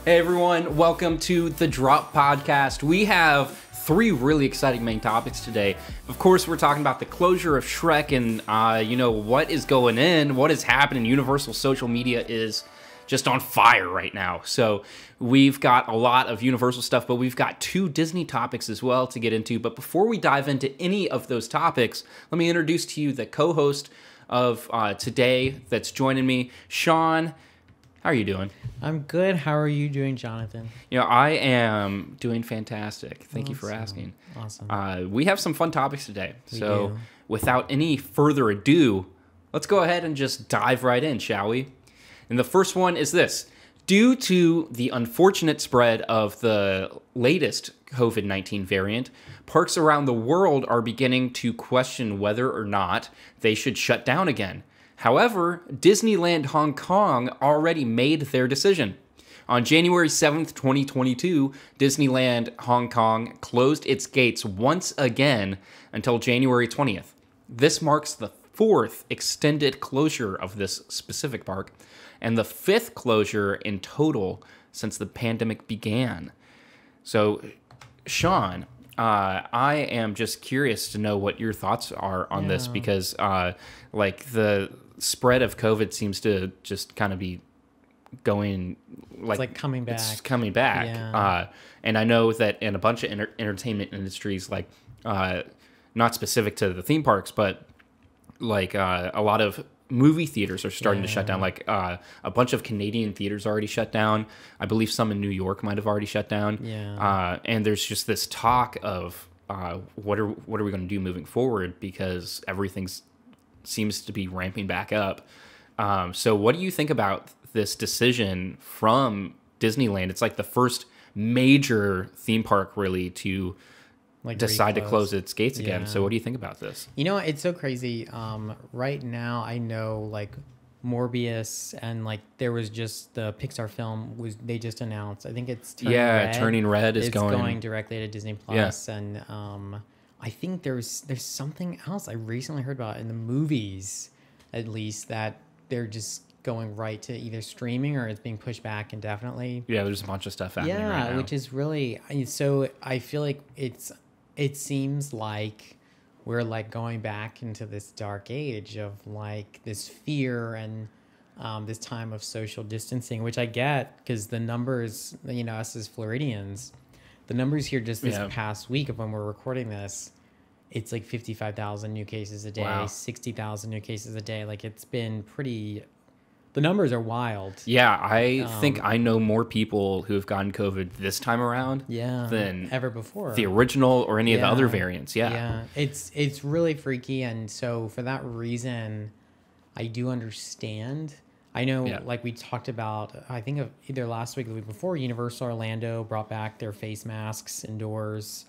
Hey everyone, welcome to the Drop Podcast. We have three really exciting main topics today. Of course, we're talking about the closure of Shrek and, what is going in, what is happening. Universal social media is just on fire right now. So we've got a lot of Universal stuff, but we've got two Disney topics as well to get into. But before we dive into any of those topics, let me introduce to you the co-host of today that's joining me, Sean. How are you doing? I'm good. How are you doing, Jonathan? I am doing fantastic. Thank you for asking. Awesome. We have some fun topics today. We do. Without any further ado, let's go ahead and just dive right in, shall we? And the first one is this. Due to the unfortunate spread of the latest COVID-19 variant, parks around the world are beginning to question whether or not they should shut down again. However, Disneyland Hong Kong already made their decision. On January 7th, 2022, Disneyland Hong Kong closed its gates once again until January 20th. This marks the fourth extended closure of this specific park and the fifth closure in total since the pandemic began. So, Sean, I am just curious to know what your thoughts are on this because, the spread of COVID seems to just kind of be going it's like coming back. It's coming back. Yeah. And I know that in a bunch of entertainment industries, not specific to the theme parks, but a lot of movie theaters are starting to shut down. A bunch of Canadian theaters already shut down. I believe some in New York might have already shut down. Yeah. And there's just this talk of what are we going to do moving forward because everything seems to be ramping back up. So what do you think about this decision from Disneyland? It's like the first major theme park really to decide to close its gates again. Yeah. So what do you think about this? You know, it's so crazy. Right now, I know Morbius and there was just the Pixar film they just announced. I think it's Turning Red is going directly to Disney Plus, and I think there's something else I recently heard about in the movies, at least, that they're just going right to either streaming or it's being pushed back indefinitely. Yeah, there's a bunch of stuff happening right now. Which is really so. I feel like it seems like we're us back into this dark age of this fear and this time of social distancing, which I get because the numbers, us as Floridians, the numbers here just this past week of when we're recording this, it's 55,000 new cases a day, wow. 60,000 new cases a day. It's been pretty. The numbers are wild. Yeah, I think I know more people who have gotten COVID this time around than ever before. The original or any of the other variants. Yeah, it's really freaky, and so for that reason, I do understand. I know, we talked about, I think of either last week or the week before, Universal Orlando brought back their face masks indoors.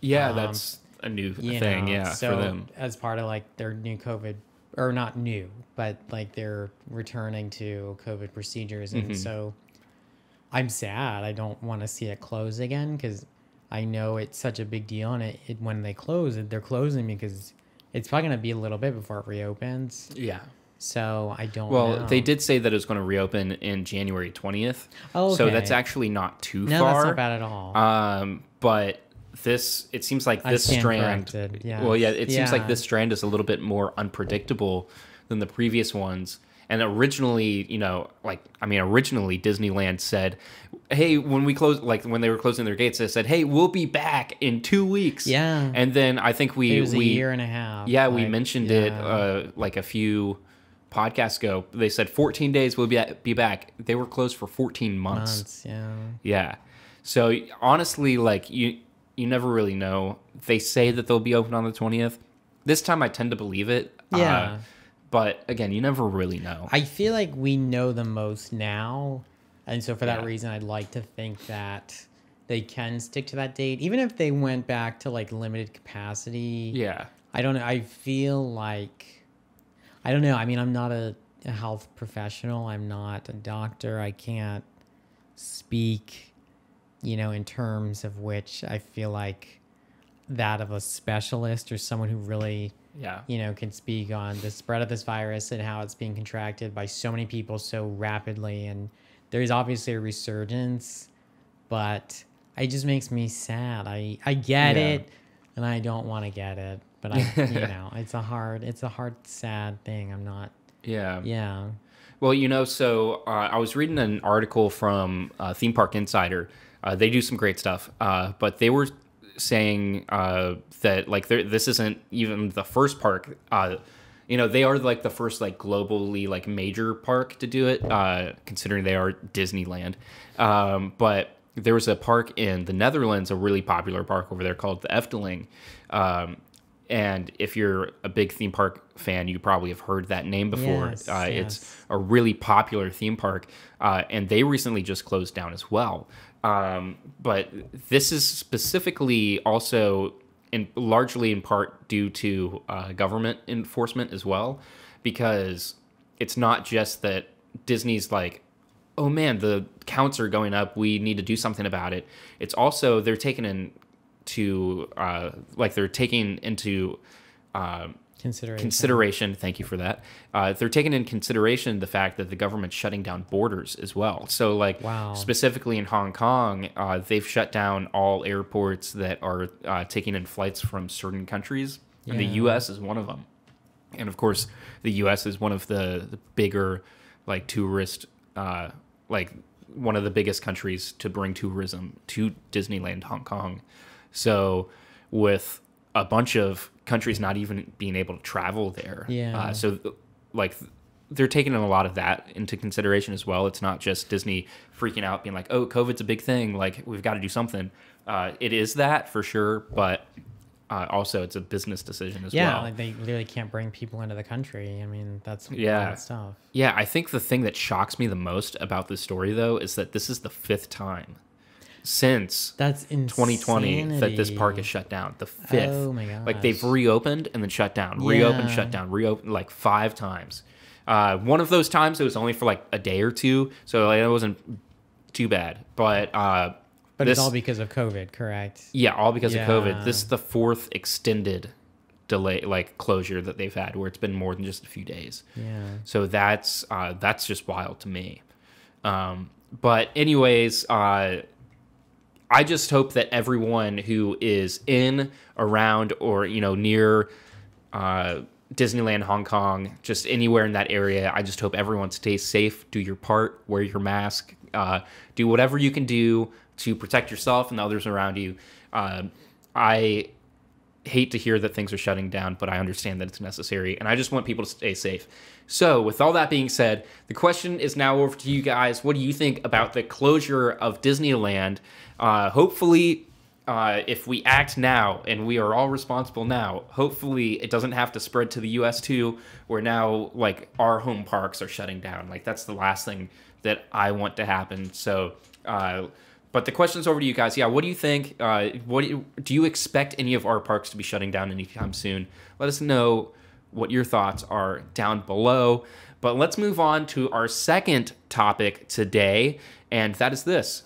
Yeah, that's a new thing, so for them. As part of their new COVID, or not new, but they're returning to COVID procedures. And so I'm sad. I don't want to see it close again because I know it's such a big deal. And when they close, they're closing because it's probably going to be a little bit before it reopens. Yeah. So I don't know. Well, they did say that it was going to reopen in January 20th. Oh, okay. So that's actually not too far. No, that's not bad at all. But it seems like this strand. Yes. Well, it seems like this strand is a little bit more unpredictable than the previous ones. And originally, originally Disneyland said, "Hey, when we close, when they were closing their gates, they said, "Hey, we'll be back in 2 weeks." Yeah. And then I think it was a year and a half. Yeah, we mentioned it a few podcasts ago. They said 14 days we'll be back. They were closed for 14 months. Yeah. So honestly, you never really know. They say that they'll be open on the 20th. This time I tend to believe it. Yeah. But again, you never really know. I feel like we know the most now. And so for that reason, I'd like to think that they can stick to that date. Even if they went back to limited capacity. Yeah. I don't know. I feel I don't know. I mean, I'm not a health professional. I'm not a doctor. I can't speak, in terms of which I feel like that of a specialist or someone who really, can speak on the spread of this virus and how it's being contracted by so many people so rapidly and there's obviously a resurgence, but it just makes me sad. I get it, and I don't want to get it, but it's a hard, sad thing. I'm not. Yeah. Well, so I was reading an article from Theme Park Insider. They do some great stuff, but they were saying that like this isn't even the first park. They are like the first like globally like major park to do it, considering they are Disneyland. But there was a park in the Netherlands, a really popular park over there called the Efteling. And if you're a big theme park fan, you probably have heard that name before. Yes, It's a really popular theme park, and they recently just closed down as well. But this is specifically also largely in part due to government enforcement as well, because it's not just that Disney's like, oh man, the counts are going up, we need to do something about it. It's also they're taking into consideration. Thank you for that. They're taking in consideration the fact that the government's shutting down borders as well. So, like, specifically in Hong Kong, they've shut down all airports that are taking in flights from certain countries. And the U.S. is one of them. And of course, the U.S. is one of the bigger, like, tourist, one of the biggest countries to bring tourism to Disneyland, Hong Kong. So, with a bunch of countries not even being able to travel there. They're taking a lot of that into consideration as well. It's not just Disney freaking out, being like, oh, COVID's a big thing, like, we've got to do something. It is that, for sure, but also it's a business decision as well. Yeah, like, they literally can't bring people into the country. I mean, that's wild stuff. Yeah, I think the thing that shocks me the most about this story, though, is that this is the 5th time since that's 2020 that this park is shut down. The 5th. Oh my gosh. Like, they've reopened and then shut down, reopened, shut down, reopened, like 5 times. One of those times it was only for like a day or two, so like, it wasn't too bad. But it's all because of COVID, correct? Yeah, all because of COVID. This is the 4th extended delay, like closure that they've had, where it's been more than just a few days. Yeah. So that's just wild to me. But anyways, I just hope that everyone who is in, around, or near Disneyland, Hong Kong, just anywhere in that area, I just hope everyone stays safe, do your part, wear your mask, do whatever you can do to protect yourself and the others around you. I hate to hear that things are shutting down, but I understand that it's necessary, and I just want people to stay safe. So with all that being said, the question is now over to you guys. What do you think about the closure of Disneyland? Hopefully, if we act now, and we are all responsible now, hopefully it doesn't have to spread to the U.S. too, where now, like, our home parks are shutting down. Like, that's the last thing that I want to happen. So, but the question's over to you guys. Yeah, what do you think? Do you expect any of our parks to be shutting down anytime soon? Let us know what your thoughts are down below. But let's move on to our second topic today, and that is this.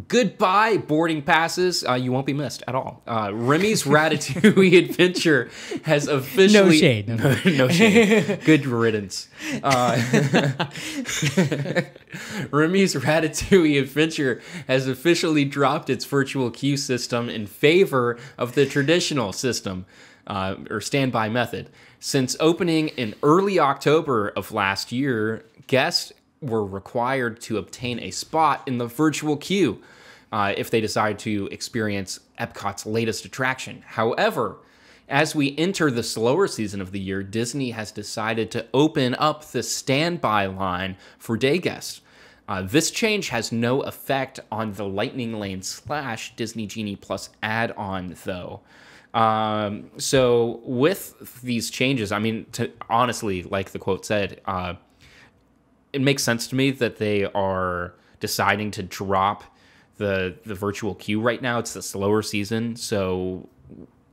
Goodbye, boarding passes. You won't be missed at all. Remy's Ratatouille adventure has officially... No shade. No shade. Good riddance. Remy's Ratatouille adventure has officially dropped its virtual queue system in favor of the traditional system, or standby method. Since opening in early October of last year, guests were required to obtain a spot in the virtual queue if they decide to experience EPCOT's latest attraction. However, as we enter the slower season of the year, Disney has decided to open up the standby line for day guests. This change has no effect on the Lightning Lane / Disney Genie Plus add-on, though. So with these changes, I mean, honestly, like the quote said, it makes sense to me that they are deciding to drop the virtual queue right now. It's the slower season, so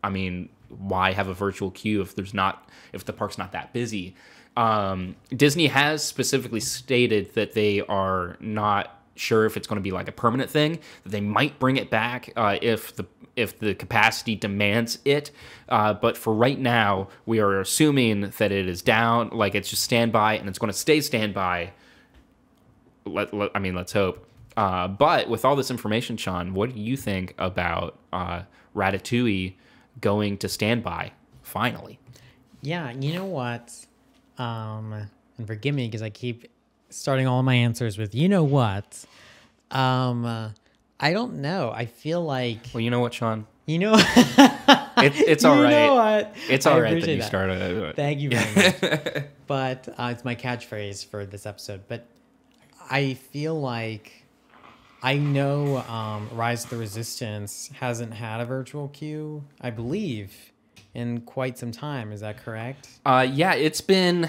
I mean, why have a virtual queue if the park's not that busy? Disney has specifically stated that they are not sure if it's going to be like a permanent thing, that they might bring it back if the capacity demands it. But for right now, we are assuming that it is down, like it's just standby, and it's going to stay standby let's hope. But with all this information, Sean, what do you think about Ratatouille going to standby finally? Yeah, you know what? And forgive me because I keep starting all my answers with "you know what." I don't know. I feel like Well, you know what, Sean? you know. It's all right. You know what? It's all I right that appreciate you started it. Thank you very much. But it's my catchphrase for this episode. But I feel like I know Rise of the Resistance hasn't had a virtual queue, I believe, in quite some time. Is that correct? Yeah, it's been.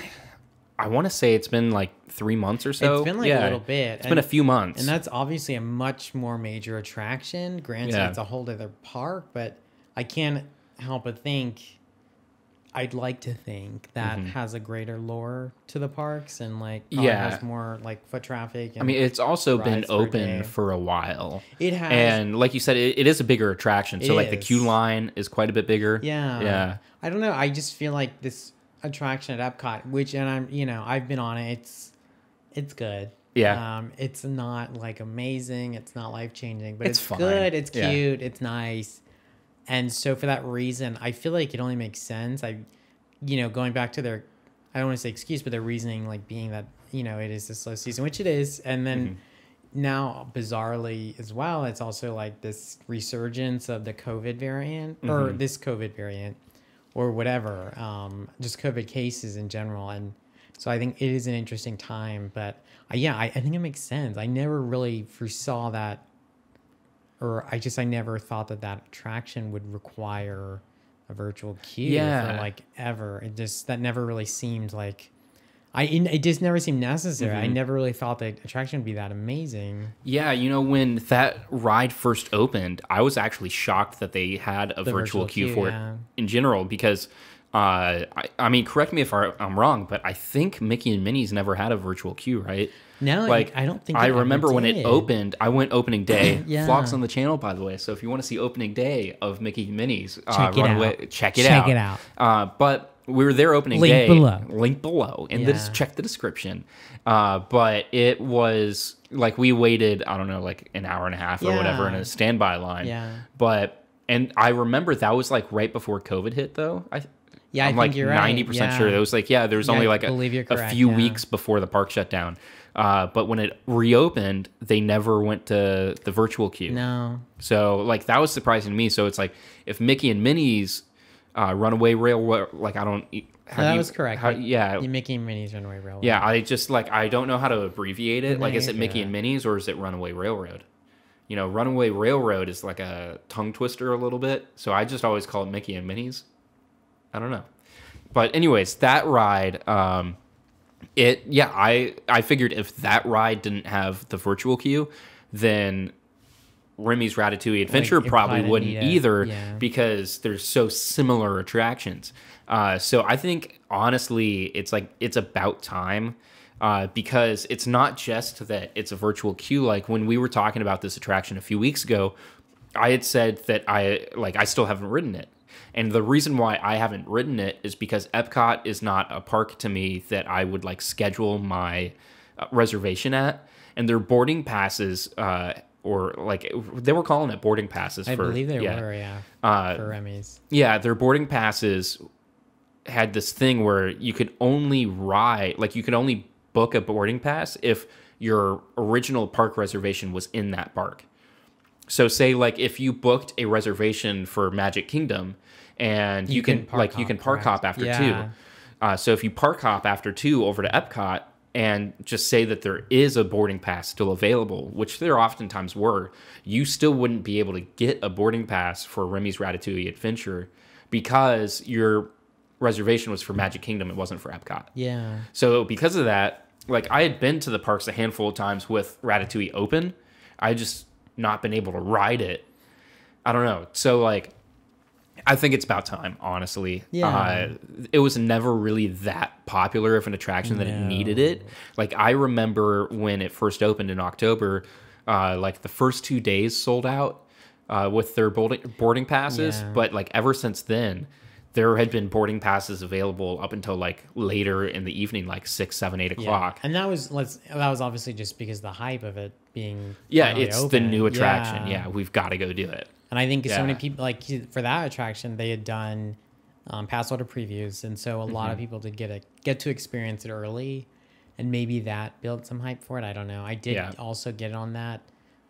I want to say it's been like 3 months or so. It's been like a little bit. It's been a few months. And that's obviously a much more major attraction. Granted, Yeah. it's a whole other park, but I can't help but think, I'd like to think that has a greater lore to the parks and like probably has more like foot traffic. And I mean, it's also been rides per open day. for a while. It has. And like you said, it is a bigger attraction. So It like the is. queue line is quite a bit bigger. Yeah. Yeah. I don't know. I just feel like this attraction at Epcot, which, and I've been on it. It's good. Yeah. It's not like amazing. It's not life changing, but It's it's fine. good. It's Yeah. cute. It's nice. And so for that reason, I feel like it only makes sense. Going back to their, I don't want to say excuse, but their reasoning, like being that, it is the slow season, which it is. And then now bizarrely as well, it's also like this resurgence of the COVID variant or this COVID variant or whatever, just COVID cases in general. And so I think it is an interesting time, but I think it makes sense. I never really foresaw that, or I never thought that attraction would require a virtual queue for like ever. That never really seemed like, it just never seemed necessary. I never really thought the attraction would be that amazing. Yeah, when that ride first opened, I was actually shocked that they had a virtual queue for it in general because, I mean, correct me if I'm wrong, but I think Mickey and Minnie's never had a virtual queue, right? No, like I don't think I it ever remember when it did. opened. I went opening day. Yeah. Vlogs on the channel, by the way. So if you want to see opening day of Mickey and Minnie's, Check it out. Check it Check out. it out. But we were there opening Link day. below. Link below, and Yeah. check the description. But it was like we waited, I don't know, like an hour and a half or whatever in a standby line. Yeah. And I remember that was like right before COVID hit, though. I'm think like you're right. 90% sure. It was like, there was only I like believe you're a correct, few yeah. weeks before the park shut down. But when it reopened, they never went to the virtual queue. No. So like that was surprising to me. So it's like if Mickey and Minnie's Runaway Railroad, like I don't. That was correct. Yeah. Mickey and Minnie's Runaway Railroad. Yeah, I just like I don't know how to abbreviate it. No, Like, is it you're Mickey good. and Minnie's or is it Runaway Railroad? Runaway Railroad is like a tongue twister a little bit, so I just always call it Mickey and Minnie's. I don't know, but anyways, that ride, I figured if that ride didn't have the virtual queue, then Remy's Ratatouille Adventure Like, it probably probably wouldn't need it, either yeah. because there's so similar attractions. So I think honestly, it's about time because it's not just that it's a virtual queue. Like when we were talking about this attraction a few weeks ago, I had said that I still haven't ridden it. And the reason why I haven't ridden it is because Epcot is not a park to me that I would like schedule my reservation at. And their boarding passes, or like they were calling it boarding passes. I believe they were, for Remy's. Yeah, their boarding passes had this thing where you could only book a boarding pass if your original park reservation was in that park. So say like if you booked a reservation for Magic Kingdom and you can park hop after two. So if you park hop after 2 over to Epcot and just say that there is a boarding pass still available, which there oftentimes were, you still wouldn't be able to get a boarding pass for Remy's Ratatouille Adventure because your reservation was for Magic Kingdom. It wasn't for Epcot. Yeah. So because of that, like I had been to the parks a handful of times with Ratatouille open. I just not been able to ride it. I don't know. So like, I think it's about time, honestly. Yeah. It was never really that popular of an attraction that it needed it. Like I remember when it first opened in October, like the first 2 days sold out with their boarding passes. Yeah. But like ever since then, there had been boarding passes available up until like later in the evening, like 6, 7, 8 o'clock. And that was obviously just because the hype of it being It's open. the new attraction. Yeah, we've got to go do it. And I think so many people, like for that attraction, they had done pass holder previews, and so a lot of people did get to experience it early, and maybe that built some hype for it. I don't know. I did also get on that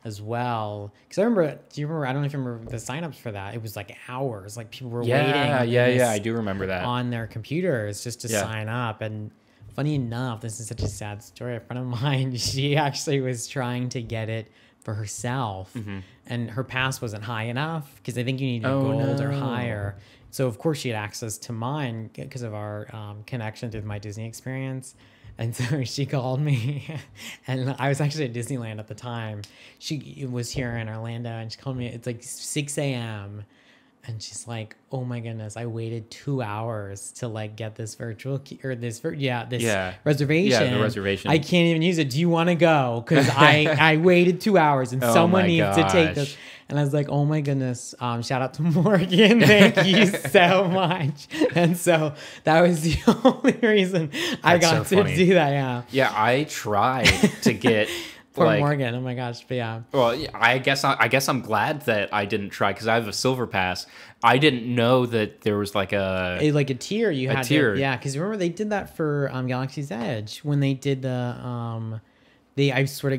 as well, because I remember. Do you remember? I don't know if you remember the signups for that. It was like hours. Like people were waiting. I do remember that on their computers just to sign up. And funny enough, this is such a sad story. A friend of mine, she actually was trying to get it for herself, and her pass wasn't high enough because I think you needed gold or higher. So of course she had access to mine because of our connection through my Disney experience. And so she called me, and I was actually at Disneyland at the time. She was here in Orlando, and she called me. It's like 6 a.m. And she's like, "Oh my goodness, I waited 2 hours to like get this virtual key or this reservation. Yeah, the reservation. I can't even use it. Do you want to go? Because I waited 2 hours and someone needs to take this." And I was like, "Oh my goodness!" Shout out to Morgan. Thank you so much. And so that was the only reason I got to do that. Yeah. Yeah, I tried to get. For Morgan, oh my gosh, but yeah. Well, I guess I'm glad that I didn't try because I have a silver pass. I didn't know that there was like a tier you had tier. Yeah, because remember they did that for Galaxy's Edge when they did the I swear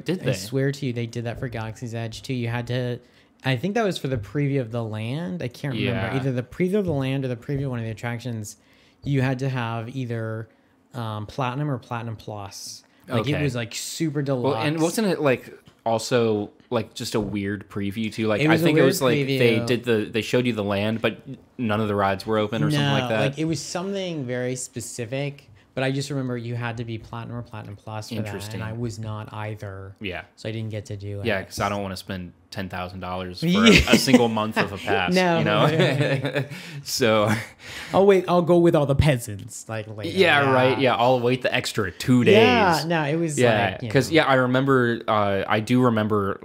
to you they did that for Galaxy's Edge too. You had to. I think that was for the preview of the land. I can't remember either the preview of the land or the preview of one of the attractions. You had to have either platinum or platinum plus. Like it was like super deluxe. Well, and wasn't it like also like just a weird preview too? Like I think it was like preview. They showed you the land, but none of the rides were open or something like that. Like it was something very specific. But I just remember you had to be platinum or platinum plus for that, and I was not either. Yeah, so I didn't get to do it. Yeah, because I don't want to spend $10,000 for a single month of a pass. No, you know. So, I'll go with all the peasants like later. Yeah, right. Yeah, I'll wait the extra 2 days. Yeah, no, it was because I remember. I do remember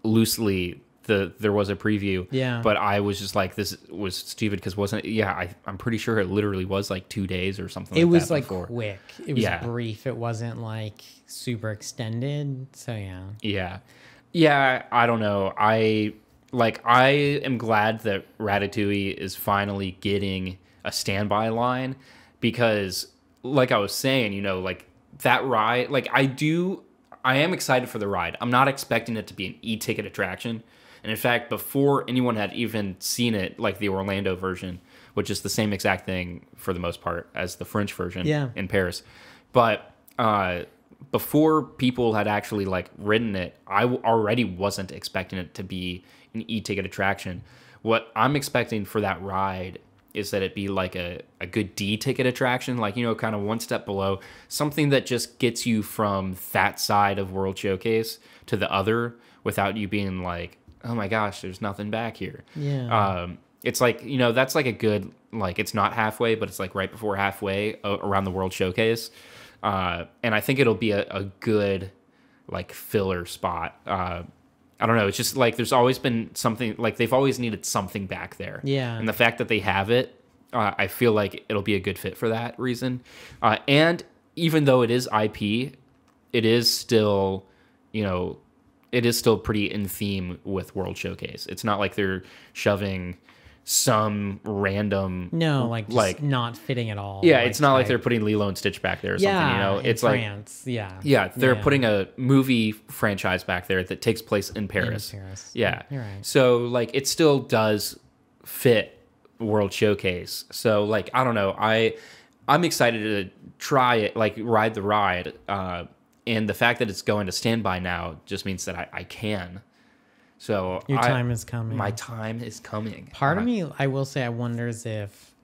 loosely. There was a preview, but I was just like, this was stupid because wasn't I'm pretty sure it literally was like 2 days or something. It was like quick. It was brief. It wasn't like super extended. So yeah. I don't know. I am glad that Ratatouille is finally getting a standby line because, like I was saying, you know, like that ride. Like I am excited for the ride. I'm not expecting it to be an e-ticket attraction. And in fact, before anyone had even seen it, like the Orlando version, which is the same exact thing for the most part as the French version in Paris. But before people had actually like ridden it, I already wasn't expecting it to be an e-ticket attraction. What I'm expecting for that ride is that it be like a good D-ticket attraction, like, you know, kind of one step below, something that just gets you from that side of World Showcase to the other without you being like, oh my gosh, there's nothing back here. Yeah. It's like, you know, that's like a good, like, it's not halfway, but it's like right before halfway around the World Showcase. And I think it'll be a good, like, filler spot. I don't know. It's just like there's always been something, like, they've always needed something back there. Yeah. And the fact that they have it, I feel like it'll be a good fit for that reason. And even though it is IP, it is still, you know, it is still pretty in theme with World Showcase. It's not like they're shoving some random like not fitting at all. Yeah, it's not like they're putting Lilo and Stitch back there or something, you know. It's France. They're putting a movie franchise back there that takes place in Paris. Yeah. You're right. So like it still does fit World Showcase. So like I don't know, I'm excited to try it, like ride the ride. And the fact that it's going to standby now just means that I can. So your time is coming. My time is coming. Part of me, I will say, I wonders if,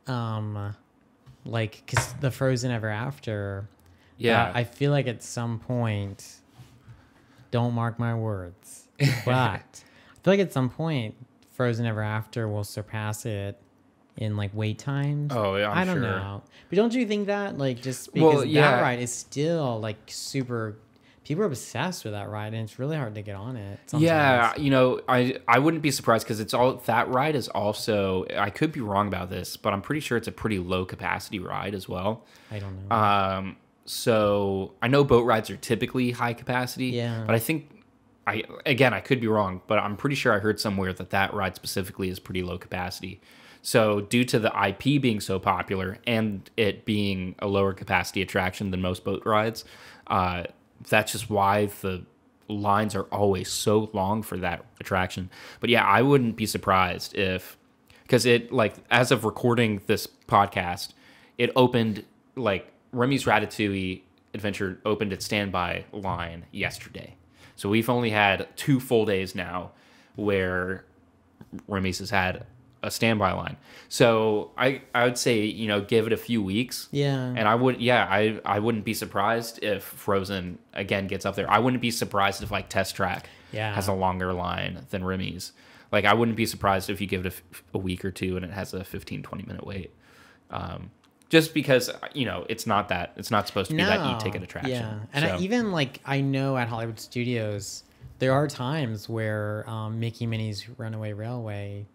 like, because the Frozen Ever After. Yeah. I feel like at some point, don't mark my words, but I feel like at some point, Frozen Ever After will surpass it in like wait times. Oh yeah, I don't know. But don't you think that, like, just because that ride is still like super, people are obsessed with that ride, and it's really hard to get on it sometimes. Yeah, you know, I wouldn't be surprised because that ride is also, I could be wrong about this, but I'm pretty sure it's a pretty low capacity ride as well. I don't know. So I know boat rides are typically high capacity. Yeah. But I think I could be wrong, but I'm pretty sure I heard somewhere that ride specifically is pretty low capacity. So due to the IP being so popular and it being a lower capacity attraction than most boat rides, that's just why the lines are always so long for that attraction. But yeah, I wouldn't be surprised because it, like, as of recording this podcast, it opened, like, Remy's Ratatouille Adventure opened its standby line yesterday. So we've only had 2 full days now where Remy's has had a standby line. So I would say, you know, give it a few weeks. Yeah. And I wouldn't be surprised if Frozen again gets up there. I wouldn't be surprised if, like, Test Track has a longer line than Remy's. Like, I wouldn't be surprised if you give it a week or two and it has a 15-20 minute wait. Just because, you know, it's not supposed to be that e-ticket attraction. Yeah. And I know at Hollywood Studios there are times where Mickey Minnie's Runaway Railway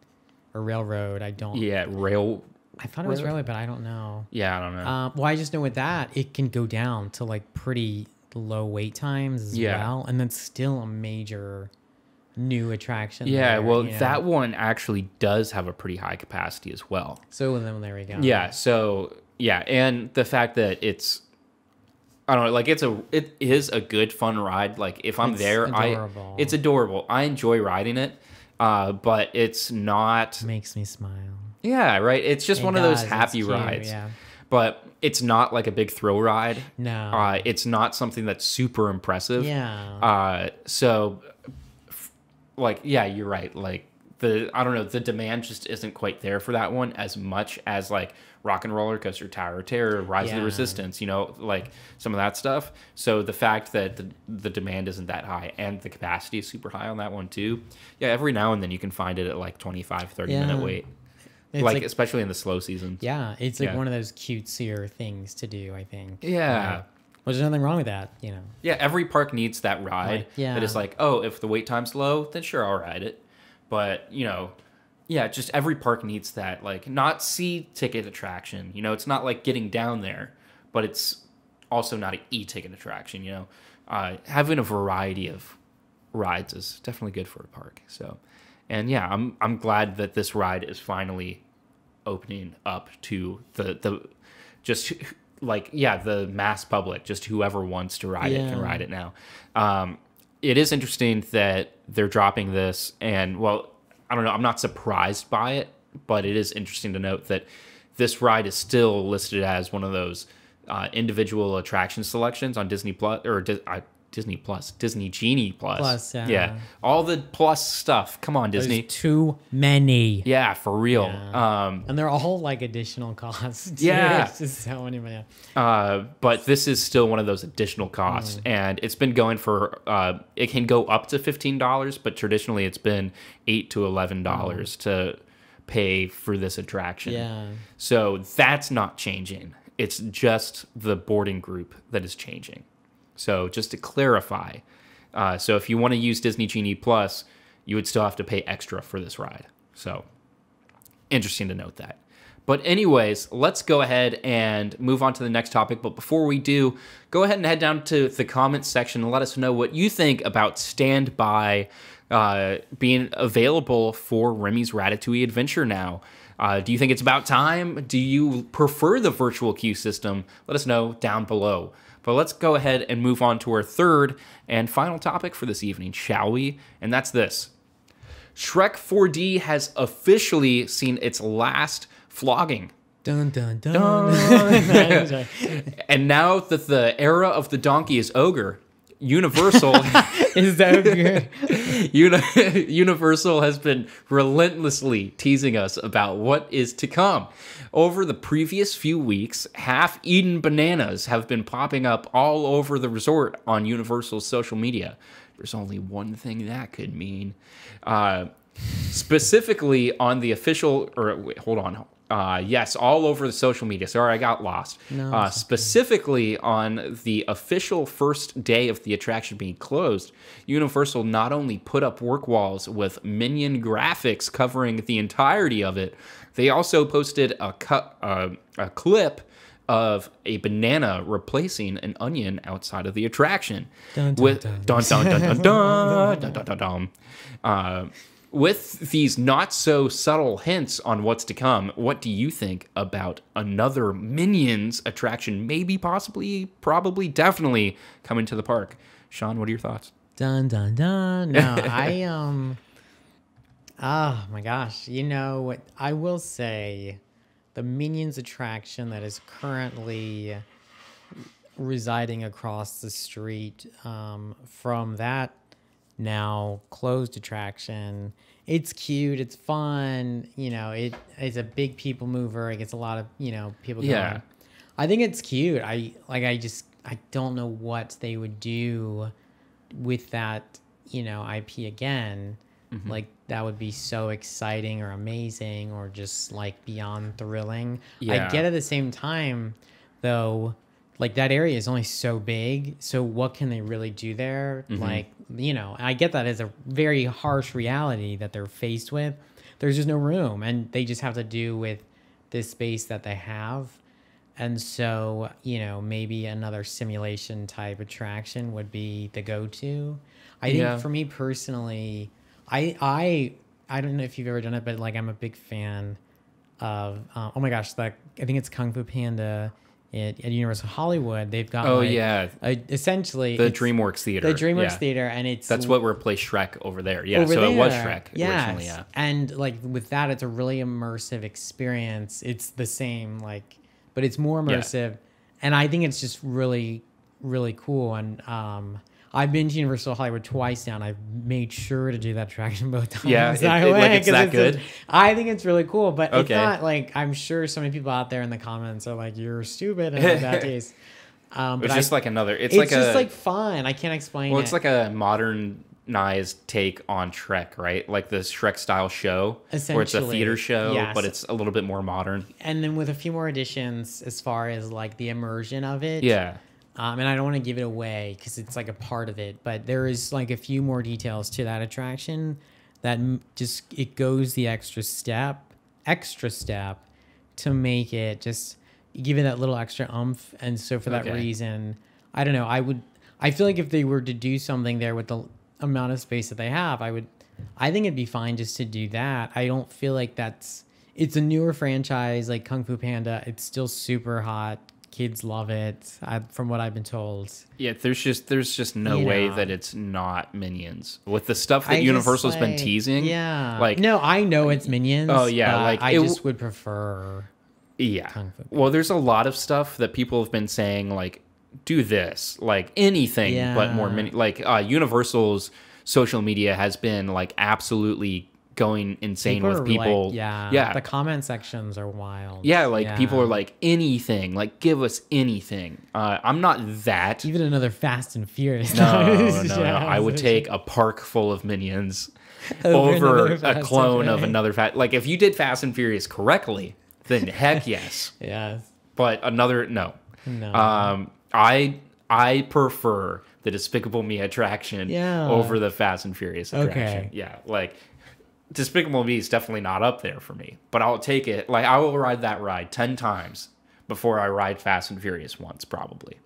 or Railroad, I thought it was Railway, but I don't know. Yeah, I don't know. Well, I just know with that, it can go down to, like, pretty low wait times as well. And that's still a major new attraction. Yeah, there, well, that one actually does have a pretty high capacity as well. So then there we go. Yeah, so, yeah, and the fact that it's, I don't know, like, it is a good, fun ride. Like, if I'm there, it's adorable. I enjoy riding it. But it's not... Makes me smile. Yeah, right? It's just one of those happy rides. Yeah. But it's not like a big thrill ride. No. It's not something that's super impressive. Yeah. So, like, yeah, you're right. Like, the demand just isn't quite there for that one as much as, like, Rock and Roller Coaster, Tower of Terror, Rise of the Resistance, you know, like some of that stuff. So the fact that the demand isn't that high and the capacity is super high on that one too. Yeah, every now and then you can find it at like 25, 30 minute wait. It's like especially in the slow seasons. Yeah, it's like one of those cutesier things to do, I think. Yeah. Well, there's nothing wrong with that, you know. Yeah, every park needs that ride. That is like, oh, if the wait time's low, then sure, I'll ride it. But, you know, yeah, just every park needs that, like, not C-ticket attraction. You know, it's not like getting down there, but it's also not an E-ticket attraction, you know. Having a variety of rides is definitely good for a park. So, and yeah, I'm glad that this ride is finally opening up to the just like, yeah, the mass public, just whoever wants to ride it can ride it now. It is interesting that they're dropping this, and, well, I don't know, I'm not surprised by it, but it is interesting to note that this ride is still listed as one of those individual attraction selections on Disney Plus, or Disney Genie Plus. Yeah. All the plus stuff. Come on, Disney. There's too many. Yeah, for real. Yeah. And they're all like additional costs. Yeah. It's just so many. But this is still one of those additional costs. And it's been going for, it can go up to $15, but traditionally it's been $8 to $11 to pay for this attraction. Yeah. So that's not changing. It's just the boarding group that is changing. So just to clarify, so if you want to use Disney Genie Plus, you would still have to pay extra for this ride. So interesting to note that. But anyways, let's go ahead and move on to the next topic. But before we do, go ahead and head down to the comments section and let us know what you think about Standby being available for Remy's Ratatouille Adventure now. Do you think it's about time? Do you prefer the virtual queue system? Let us know down below. But let's go ahead and move on to our third and final topic for this evening, shall we? And that's this. Shrek 4D has officially seen its last flogging. Dun, dun, dun. And now that the era of the donkey is over, Universal is that good? Universal has been relentlessly teasing us about what is to come. Over the previous few weeks, half-eaten bananas have been popping up all over the resort on Universal's social media. There's only one thing that could mean. Specifically on the official, or wait, hold on. Yes, all over the social media. Sorry, I got lost. No, Specifically on the official first day of the attraction being closed, Universal not only put up work walls with Minion graphics covering the entirety of it, they also posted a clip of a banana replacing an onion outside of the attraction. Dun, dun, with dun. dun dun dun dun dun dun dun dun dun. With these not so subtle hints on what's to come, what do you think about another Minions attraction? Maybe, possibly, probably, definitely coming to the park. Sean, what are your thoughts? Dun dun dun. No, oh my gosh. You know what? I will say the Minions attraction that is currently residing across the street from that now closed attraction. It's cute. It's fun. You know, it's a big people mover. It gets a lot of, people going. I think it's cute. I don't know what they would do with that, IP again. Mm-hmm. Like that would be so exciting or amazing or just like beyond thrilling. I get at the same time though, like that area is only so big. So what can they really do there? Mm-hmm. Like, I get that as a very harsh reality that they're faced with. There's just no room and they just have to do with this space that they have. And so, maybe another simulation type attraction would be the go-to. I think for me personally, I don't know if you've ever done it, but like I'm a big fan of oh my gosh, I think it's Kung Fu Panda at Universal Hollywood. They've got essentially the DreamWorks Theater. The DreamWorks Theater, and that's what replaced Shrek over there. Yeah, so it was Shrek originally. Yeah, and like with that, it's a really immersive experience. It's the same but it's more immersive, and I think it's just really, really cool. And I've been to Universal Hollywood twice now, and I've made sure to do that attraction both times. Yeah, it's that good. I think it's really cool, but it's not like I'm sure so many people out there in the comments are like, "You're stupid" and have bad taste. But it's just like another. It's just like fun. I can't explain. Well, it's like a modernized take on Shrek, right? Like this Shrek style show, where it's a theater show, but it's a little bit more modern. And then with a few more additions as far as like the immersion of it. Yeah. And I don't want to give it away because it's like a part of it, but there is like a few more details to that attraction that just it goes the extra step to make it just give it that little extra oomph. And so for that reason, I don't know. I feel like if they were to do something there with the amount of space that they have, I think it'd be fine just to do that. I don't feel like it's a newer franchise like Kung Fu Panda. It's still super hot. Kids love it, from what I've been told. Yeah, there's just no way that it's not Minions with the stuff that Universal's been teasing. Yeah, like no, I know it's Minions. Oh yeah, like I just would prefer. Yeah, Kung Fu Panda. Well, there's a lot of stuff that people have been saying like, do this, like anything, but more Universal's social media has been like absolutely going insane with people. The comment sections are wild. People are like, anything, like give us anything. I'm not that. Even another Fast and Furious. No. I would take a park full of Minions over a clone of another like if you did Fast and Furious correctly, then heck yes. Yes. But no. I prefer the Despicable Me attraction over the Fast and Furious attraction. Yeah, like Despicable Me is definitely not up there for me, but I'll take it. Like I will ride that ride 10 times before I ride Fast and Furious once, probably.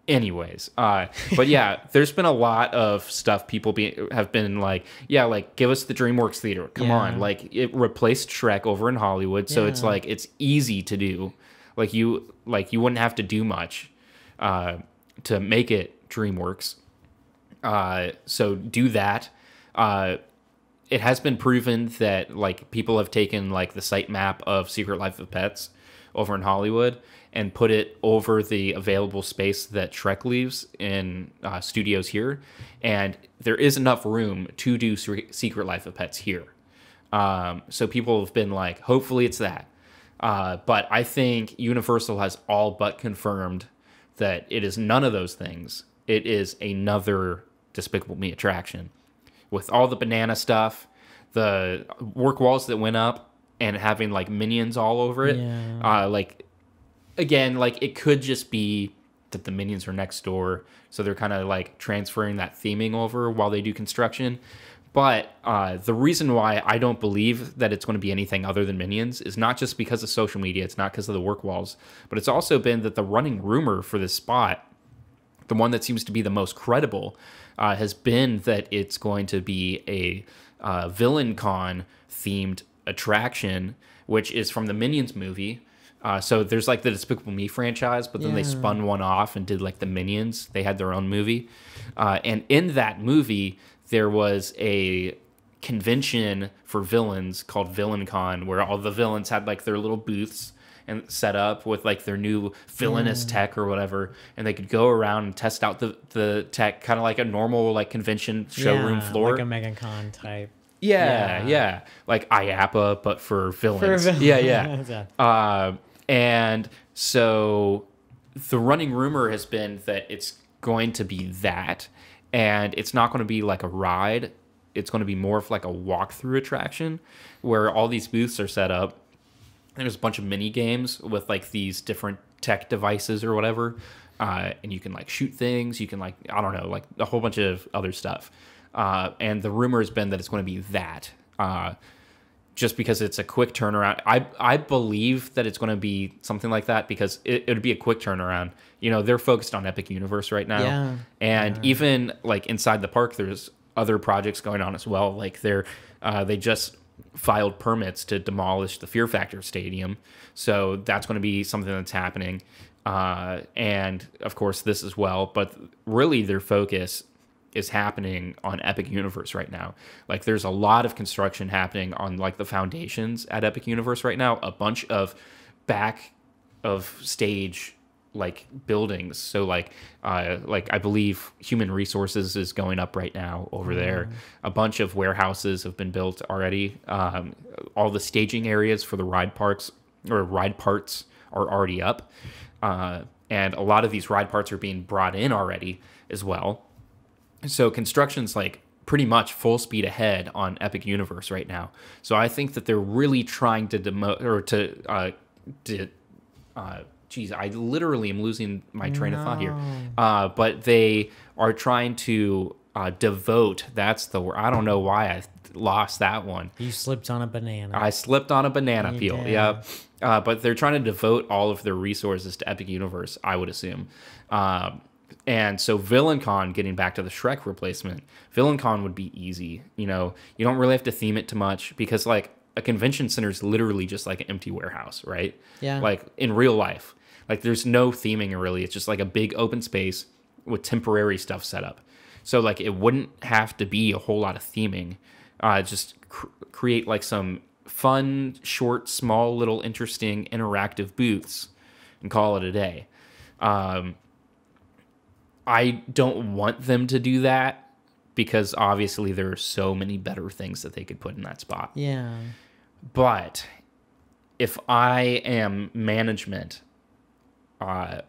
Anyways, but yeah, there's been a lot of stuff people have been like, give us the DreamWorks Theater. Come on, like it replaced Shrek over in Hollywood, so it's like it's easy to do. Like you wouldn't have to do much to make it DreamWorks. So do that. It has been proven that like people have taken like the site map of Secret Life of Pets over in Hollywood and put it over the available space that Shrek leaves in studios here, and there is enough room to do Secret Life of Pets here. So people have been like, hopefully it's that. But I think Universal has all but confirmed that it is none of those things. It is another Despicable Me attraction. With all the banana stuff, the work walls that went up, and having like minions all over it. Yeah. Like again, like it could just be that the minions are next door, so they're kind of like transferring that theming over while they do construction. But the reason why I don't believe that it's going to be anything other than minions is not just because of social media, it's not because of the work walls, but it's also been that the running rumor for this spot, the one that seems to be the most credible, has been that it's going to be a Villain Con themed attraction, which is from the Minions movie. So there's like the Despicable Me franchise, but then they spun one off and did like the Minions. They had their own movie. And in that movie, there was a convention for villains called Villain Con, where all the villains had like their little booths and set up with like their new villainous tech or whatever, and they could go around and test out the tech, kind of like a normal like convention showroom floor, like a MegaCon type. Yeah, like IAPA, but for villains. Yeah. And so the running rumor has been that it's going to be that, and it's not going to be like a ride. It's going to be more of like a walkthrough attraction where all these booths are set up. There's a bunch of mini games with like these different tech devices or whatever. And you can like shoot things. You can like, I don't know, like a whole bunch of other stuff. And the rumor has been that it's going to be that. Just because it's a quick turnaround. I believe that it's going to be something like that because it would be a quick turnaround. You know, they're focused on Epic Universe right now. Yeah. And even like inside the park, there's other projects going on as well. Like they just filed permits to demolish the Fear Factor Stadium. So that's going to be something that's happening. And of course this as well. But really their focus is happening on Epic Universe right now. Like there's a lot of construction happening on like the foundations at Epic Universe right now. A bunch of back of stage like buildings. So like I believe Human Resources is going up right now over there. A bunch of warehouses have been built already. All the staging areas for the ride parks or ride parts are already up. And a lot of these ride parts are being brought in already as well. So construction's like pretty much full speed ahead on Epic Universe right now. So I think that they're really trying to geez, I literally am losing my train of thought here. But they are trying to devote, that's the word. I don't know why I lost that one. You slipped on a banana. I slipped on a banana peel, did. yeah. But they're trying to devote all of their resources to Epic Universe, I would assume. And so VillainCon, getting back to the Shrek replacement, VillainCon would be easy. You know, you don't really have to theme it too much because like a convention center is literally just like an empty warehouse, right? Yeah. Like in real life, like there's no theming really. It's just like a big open space with temporary stuff set up. So like it wouldn't have to be a whole lot of theming. Just create like some fun, short, small, little interesting interactive booths and call it a day. I don't want them to do that because obviously there are so many better things that they could put in that spot. Yeah. But if I am management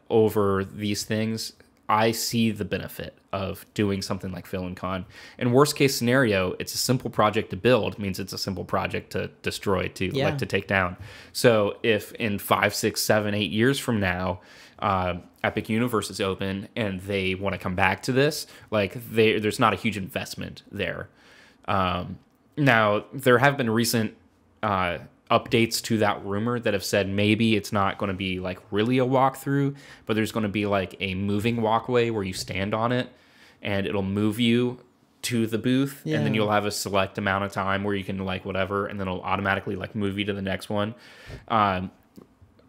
over these things, I see the benefit of doing something like VillainCon. In worst case scenario, it's a simple project to build, means it's a simple project to destroy, like to take down. So if in 5, 6, 7, 8 years from now, Epic Universe is open and they want to come back to this, like there's not a huge investment there. Now there have been recent updates to that rumor that have said maybe it's not going to be like really a walkthrough, but there's going to be like a moving walkway where you stand on it and it'll move you to the booth, and then you'll have a select amount of time where you can like whatever, and then it'll automatically like move you to the next one.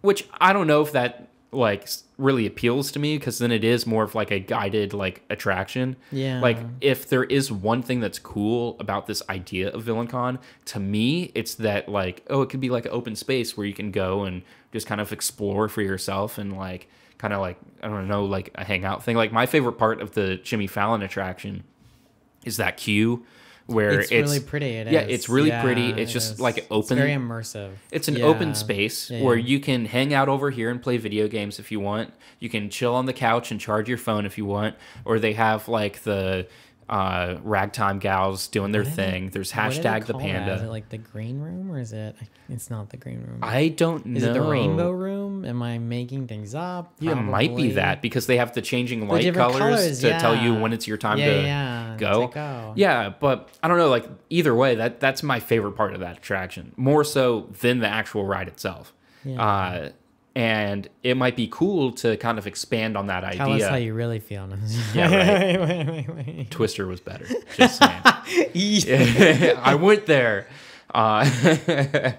Which I don't know if that like really appeals to me, because then it is more of like a guided like attraction. Yeah. Like if there is one thing that's cool about this idea of VillainCon, to me, it's that like, oh, it could be like an open space where you can go and just kind of explore for yourself and like kind of like, I don't know, like a hangout thing. Like my favorite part of the Jimmy Fallon attraction is that queue where it's really pretty. It's really pretty. It's just like open. It's very immersive. It's an open space where you can hang out over here and play video games if you want. You can chill on the couch and charge your phone if you want. Or they have like the ragtime gals doing their thing. There's What do they hashtag the call that? panda. Is it like the green room, or is it? It's not the green room. I don't know. Is it the rainbow room? Am I making things up? Yeah, it might be Probably. that because they have the changing light different colors to tell you yeah. when it's your time to go. go. Yeah, but I don't know. Like either way, that's my favorite part of that attraction, more so than the actual ride itself. Yeah. And it might be cool to kind of expand on that idea. Tell us how you really feel. Yeah, right. wait. Twister was better. Just saying. I went there. But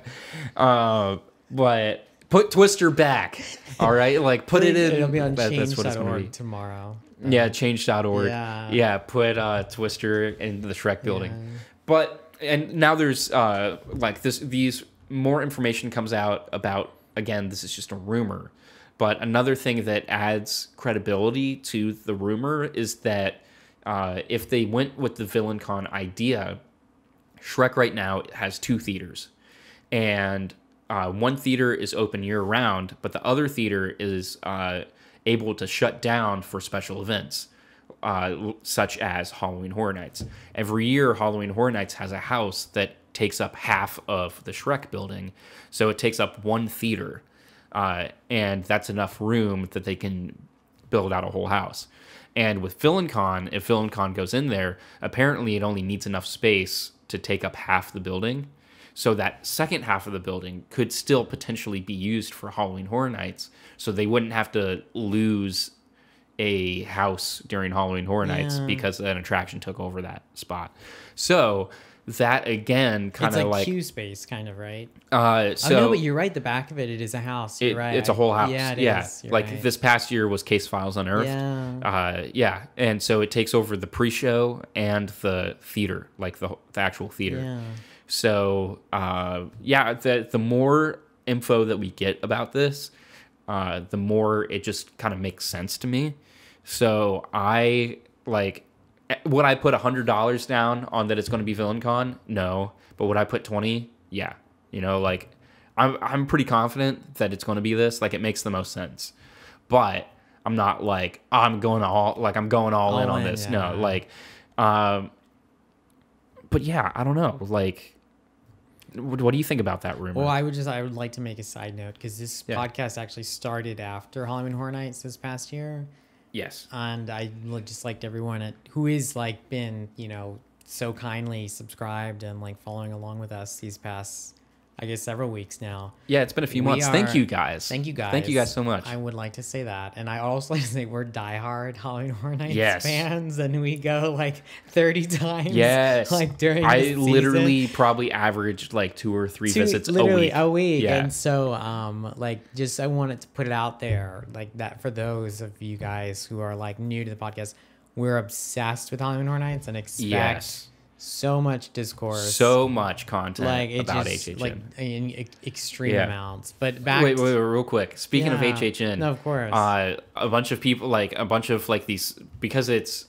put Twister back. All right, like put it in. It'll be on that's what it's gonna be change.org tomorrow. Yeah, change.org. Yeah. Put Twister in the Shrek building. Yeah. But and now there's like these more information comes out about, again, this is just a rumor. But another thing that adds credibility to the rumor is that if they went with the VillainCon idea, Shrek right now has 2 theaters. And one theater is open year-round, but the other theater is able to shut down for special events, such as Halloween Horror Nights. Every year, Halloween Horror Nights has a house that takes up half of the Shrek building, so it takes up 1 theater. And that's enough room that they can build out a whole house. And with VillainCon, if VillainCon goes in there, apparently it only needs enough space to take up half the building. So that second half of the building could still potentially be used for Halloween Horror Nights. So they wouldn't have to lose a house during Halloween Horror Nights because an attraction took over that spot. So that again kind of it's like queue space, kind of, right? So no, but you're right. The back of it is a house. You're right. It's a whole house. Yeah, it is. You're like right. this past year was Case Files Unearthed. Yeah. And so it takes over the pre-show and the theater, like the actual theater. Yeah. So the more info that we get about this, the more it just kind of makes sense to me. So I like. Would I put $100 down on that it's going to be VillainCon? No. But would I put 20? Yeah. You know, like I'm pretty confident that it's going to be this. Like it makes the most sense. But I'm not like I'm going all in on this. Yeah. No, like but yeah, I don't know. Like what do you think about that rumor? Well, I would like to make a side note because this podcast actually started after Halloween Horror Nights this past year. Yes. And I just liked everyone who is like been, so kindly subscribed and like following along with us these past, I guess, several weeks now. Yeah, it's been a few months. Thank you guys. Thank you guys. Thank you guys so much. I would like to say that. And I also like to say we're diehard Halloween Horror Nights Yes. fans, and we go like 30 times. Yes. Like during the I season. literally probably averaged like 2 or 3 visits literally a week. Yeah. And so I wanted to put it out there like that for those of you guys who are like new to the podcast. We're obsessed with Halloween Horror Nights and expect so much discourse, so much content like about just, HHN, like in extreme amounts. But back wait, real quick. Speaking of HHN, no, of course, a bunch of people, these, because it's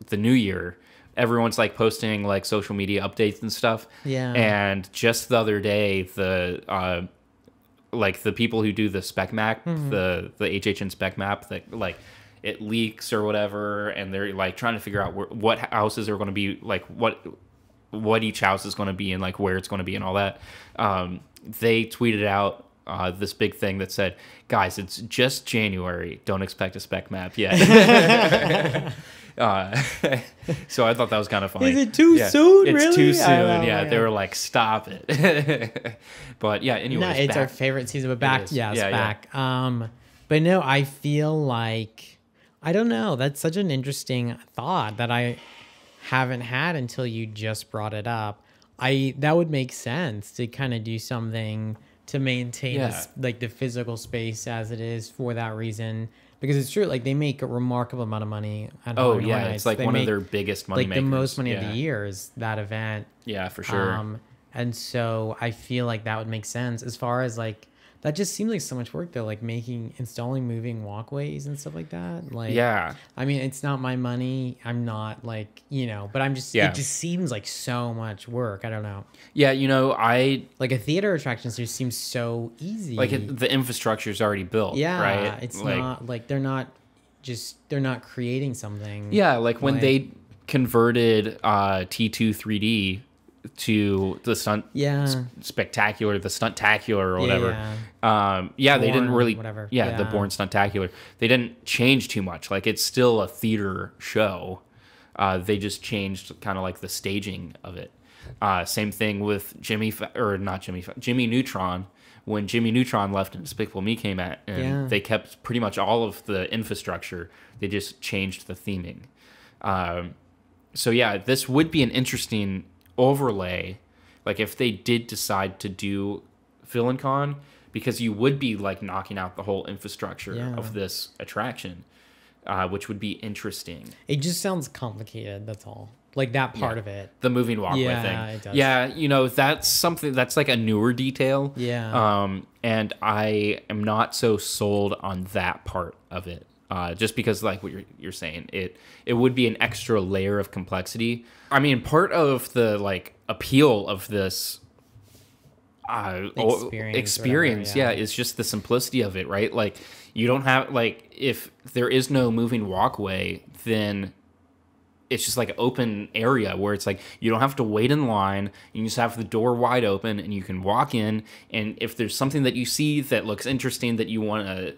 the new year, everyone's like posting like social media updates and stuff. Yeah. And just the other day, the people who do the spec map, the HHN spec map, that like it leaks or whatever, and they're like trying to figure out what houses are going to be, like what each house is going to be and like where it's going to be and all that. They tweeted out this big thing that said, guys, it's just January, don't expect a spec map yet. So I thought that was kind of funny. Is it too soon? It's really? too soon. Yeah, They were like, stop it. But yeah, anyways, no, it's back. our favorite season. But back, It is. it's Yeah, back. But no, I feel like I don't know. That's such an interesting thought that I haven't had until you just brought it up. That would make sense to kind of do something to maintain like the physical space as it is for that reason. Because it's true, like they make a remarkable amount of money. Oh yeah, it's like one of their biggest money makers. Like the most money of the year is that event. Yeah, for sure. And so I feel like that would make sense as far as like that just seems like so much work though, like installing moving walkways and stuff like that. Like, yeah, I mean, it's not my money. I'm not like, but I'm just, it just seems like so much work. I don't know. Yeah. Like a theater attraction just seems so easy. Like the infrastructure is already built. Yeah. Right. It's like, not like they're not creating something. Yeah. Like when they converted T2 3D to the stunt spectacular, the stuntacular or whatever. They didn't really whatever. The Born Stuntacular. They didn't change too much. Like, it's still a theater show. They just changed kind of like the staging of it. Same thing with Jimmy Neutron. When Jimmy Neutron left and Despicable Me came out, and they kept pretty much all of the infrastructure. They just changed the theming. So yeah, this would be an interesting overlay, like if they did decide to do Villain Con, because you would be like knocking out the whole infrastructure of this attraction, which would be interesting. It just sounds complicated, that's all. Like that part of it. The moving walkway thing. It does. Yeah, you know, that's something that's like a newer detail. Yeah. And I am not so sold on that part of it. Just because, like what you're saying, it would be an extra layer of complexity. I mean, part of the like appeal of this experience, is just the simplicity of it, right? Like, you don't have, like, if there is no moving walkway, then it's just like an open area where it's like you don't have to wait in line. You just have the door wide open and you can walk in. And if there's something that you see that looks interesting that you want to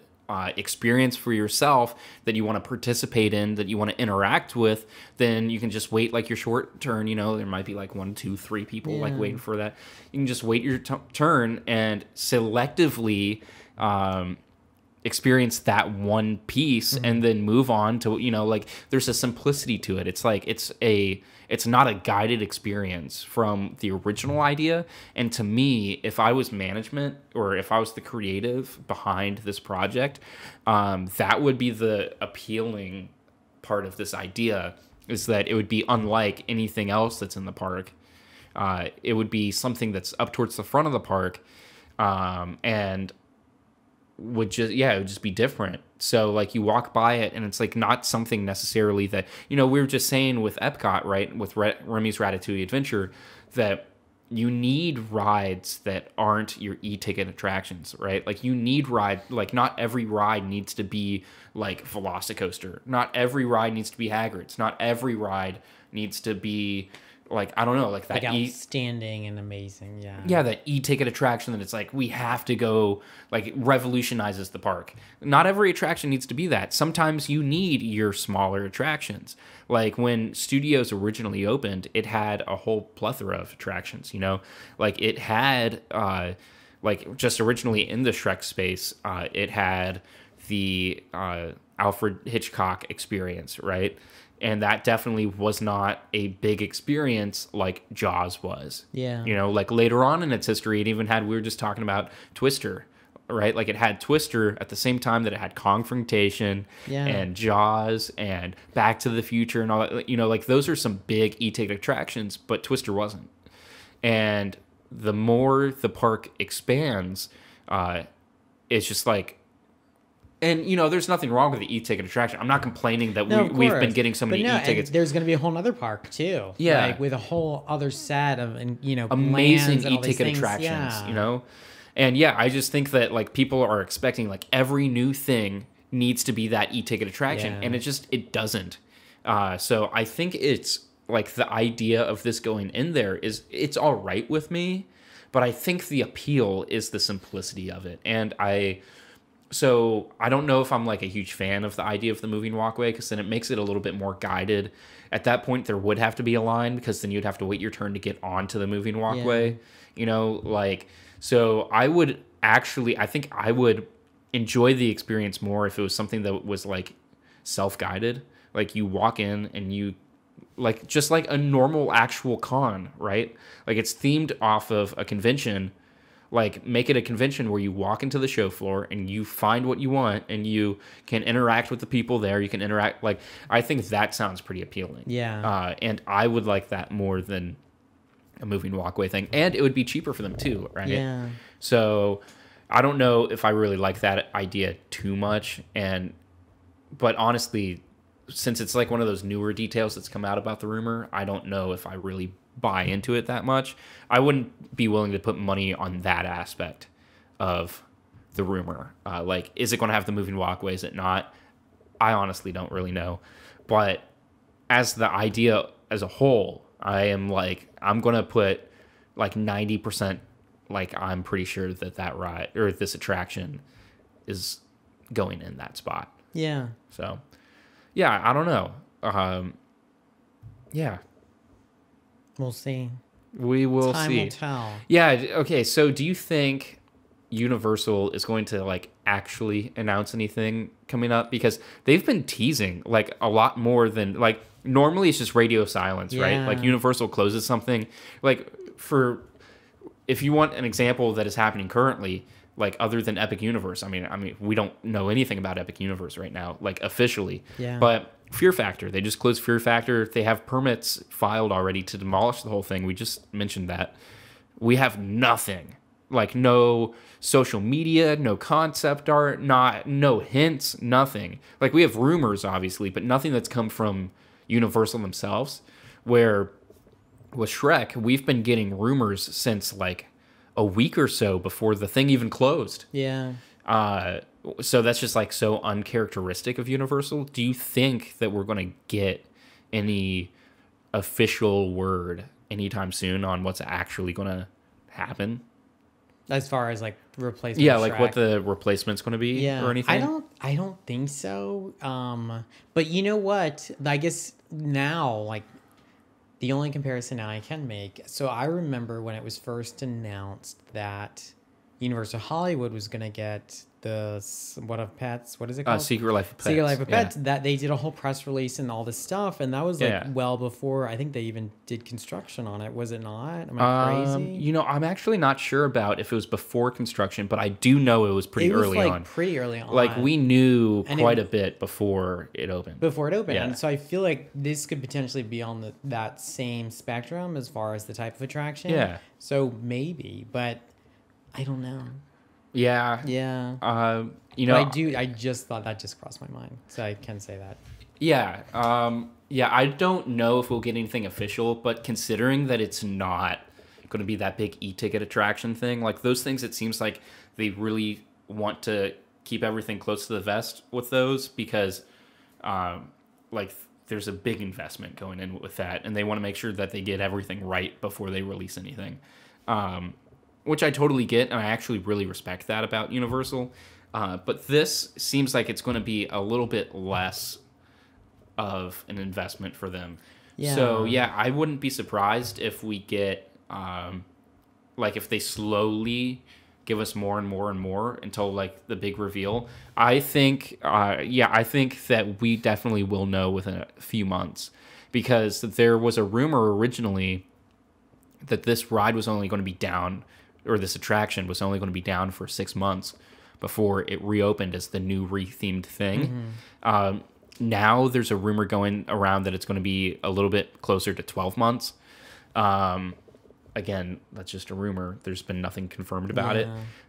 experience for yourself, that you want to participate in, that you want to interact with, then you can just wait like your short turn. You know, there might be like 1, 2, 3 people like waiting for that. You can just wait your turn and selectively experience that one piece and then move on to, you know, like there's a simplicity to it. It's like it's not a guided experience from the original idea. And to me, if I was management or if I was the creative behind this project, that would be the appealing part of this idea, is that it would be unlike anything else that's in the park. It would be something that's up towards the front of the park, and would just it would just be different. So like you walk by it and it's like not something necessarily that, you know, we were just saying with EPCOT, right, with Remy's Ratatouille Adventure, that you need rides that aren't your e-ticket attractions, right? Like you need like not every ride needs to be like Velocicoaster, not every ride needs to be Hagrid's, not every ride needs to be like, I don't know, like that outstanding and amazing, that e-ticket attraction that it's like we have to go, like revolutionizes the park. Not every attraction needs to be that. Sometimes you need your smaller attractions. Like when Studios originally opened, it had a whole plethora of attractions, you know? Like it had, like just originally in the Shrek space, it had the Alfred Hitchcock experience, right? And that definitely was not a big experience like Jaws was. Yeah. You know, like later on in its history, it even had, we were just talking about Twister, right? Like it had Twister at the same time that it had Confrontation and Jaws and Back to the Future and all that. You know, like those are some big e-ticket attractions, but Twister wasn't. And the more the park expands, it's just like, and, you know, there's nothing wrong with the e-ticket attraction. I'm not complaining that we've been getting so many e-tickets. There's going to be a whole other park, too. Yeah. Like, with a whole other set of, and you know, amazing e-ticket attractions, you know? And, I just think that, like, people are expecting, like, every new thing needs to be that e-ticket attraction. And it doesn't. So I think it's, like, the idea of this going in there it's all right with me. But I think the appeal is the simplicity of it. And So I don't know if I'm like a huge fan of the idea of the moving walkway, because then it makes it a little bit more guided. At that point, there would have to be a line, because then you'd have to wait your turn to get onto the moving walkway. You know, like, so I think I would enjoy the experience more if it was something that was like self-guided. Like you walk in and you, like, just like a normal actual con, right? Like it's themed off of a convention. Like, make it a convention where you walk into the show floor and you find what you want and you can interact with the people there. You can interact. Like, I think that sounds pretty appealing. Yeah. And I would like that more than a moving walkway thing. And it would be cheaper for them too, right? Yeah. So I don't know if I really like that idea too much. But honestly, since it's like one of those newer details that's come out about the rumor, I don't know if I really buy into it that much. I wouldn't be willing to put money on that aspect of the rumor. Like, is it going to have the moving walkway? Is it not? I honestly don't really know. But as the idea as a whole, I am like, I'm gonna put like 90%. Like, I'm pretty sure that ride or this attraction is going in that spot. Yeah. So, yeah, I don't know. Yeah, We'll see. we will Time see. will tell. Yeah. Okay. So, do you think Universal is going to like actually announce anything coming up? Because they've been teasing like a lot more than like normally it's just radio silence, right? Yeah. Like Universal closes something. Like if you want an example that is happening currently, like other than Epic Universe, I mean, we don't know anything about Epic Universe right now, like officially. Yeah. But Fear Factor, they just closed Fear Factor. They have permits filed already to demolish the whole thing. We just mentioned that. We have nothing, like no social media, no concept art, no hints, nothing. Like we have rumors, obviously, but nothing that's come from Universal themselves. Where with Shrek, we've been getting rumors since like a week or so before the thing even closed. Yeah. So that's just like so uncharacteristic of Universal. Do you think that we're going to get any official word anytime soon on what's actually going to happen? As far as like replacement. Yeah, of like Shrek. what the replacement's going to be or anything? I don't think so. But you know what? I guess now, like, the only comparison now I can make. So I remember when it was first announced that Universal Hollywood was going to get the What of Pets? What is it called? Secret Life of Pets. Secret Life of Yeah. Pets. That they did a whole press release and all this stuff, and that was like Yeah. well before I think they even did construction on it. Was it not? Am I crazy? You know, I'm actually not sure about if it was before construction, but I do know it was pretty It was early like on. pretty early on. Like we knew And quite a bit before it opened. before it opened. Yeah. And so I feel like this could potentially be on that same spectrum as far as the type of attraction. Yeah. So maybe, but I don't know. Yeah. Yeah. You But know, I just thought that just crossed my mind. So I can say that. yeah. Yeah, I don't know if we'll get anything official, but considering that it's not going to be that big e-ticket attraction thing, like those things, it seems like they really want to keep everything close to the vest with those because, like, there's a big investment going in with that, and they want to make sure that they get everything right before they release anything. Which I totally get, and I actually really respect that about Universal. But this seems like it's going to be a little bit less of an investment for them. Yeah. So, yeah, I wouldn't be surprised if we get, like, if they slowly give us more and more and more until, like, the big reveal. I think, I think that we definitely will know within a few months. Because there was a rumor originally that this ride was only going to be down, or this attraction was only going to be down for 6 months before it reopened as the new re-themed thing. Mm-hmm. Now there's a rumor going around that it's going to be a little bit closer to 12 months. Again, that's just a rumor. There's been nothing confirmed about it.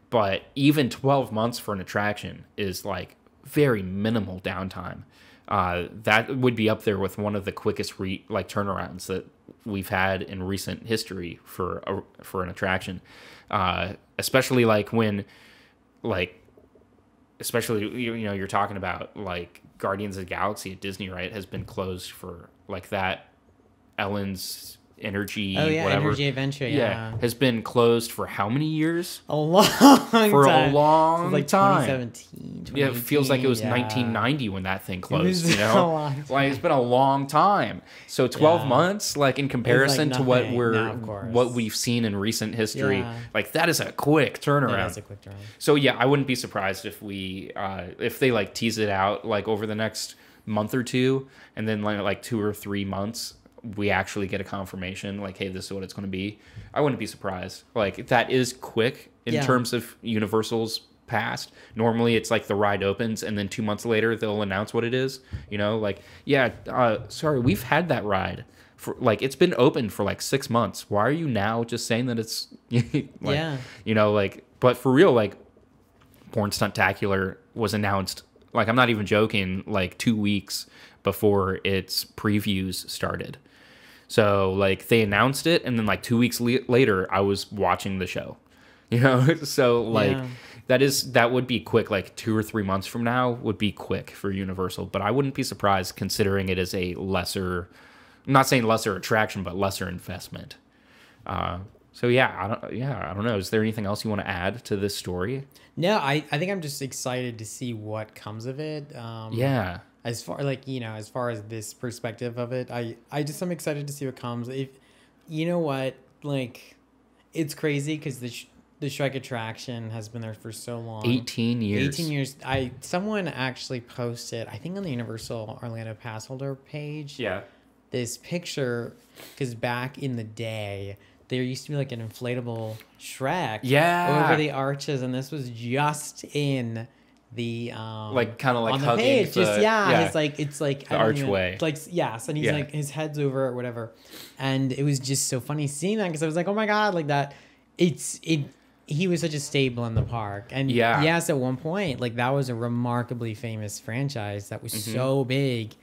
But even 12 months for an attraction is like very minimal downtime. That would be up there with one of the quickest turnarounds that we've had in recent history for an attraction. Especially like when, like, especially you're talking about like Guardians of the Galaxy at Disney, right? Has been closed for like that. Ellen's Energy, whatever. Energy Adventure, yeah. Has been closed for how many years? A long time. For a long Since, like, time. 2017, Yeah, it feels like it was 1990 when that thing closed, you know? Like, it's been a long time. So 12 months, like, in comparison to what what we've seen in recent history, like, that is a quick turnaround. That is a quick turnaround. So, yeah, I wouldn't be surprised if if they, like, tease it out, like, over the next month or two, and then, like 2 or 3 months, we actually get a confirmation, like, hey, this is what it's going to be. I wouldn't be surprised. Like, that is quick in terms of Universal's past. Normally, it's like the ride opens, and then 2 months later, they'll announce what it is. You know, like, sorry, we've had that ride. For, like, it's been open for, like, 6 months. Why are you now just saying that it's, like, you know, like, but for real, like, Porn Stuntacular was announced, like, I'm not even joking, like, 2 weeks before its previews started. So, like, they announced it, and then, like, 2 weeks later, I was watching the show. You know, so like Yeah. that would be quick. Like 2 or 3 months from now would be quick for Universal. But I wouldn't be surprised considering it is a lesser, I'm not saying lesser attraction, but lesser investment. So I don't know. Is there anything else you want to add to this story? No, I think I'm just excited to see what comes of it. Yeah. As far as far as this perspective of it, I just am excited to see what comes. If you know what, like, it's crazy because the Shrek attraction has been there for so long. 18 years. 18 years. Someone actually posted, I think on the Universal Orlando pass holder page. Yeah. This picture, because back in the day, there used to be like an inflatable Shrek over the arches, and this was just in the like kind of like on the hugging page. the, It's like the archway. And he's like his head's over it, whatever. And it was just so funny seeing that because I was like, oh my god, like that. He was such a staple in the park, and yes, at one point, like that was a remarkably famous franchise that was so big.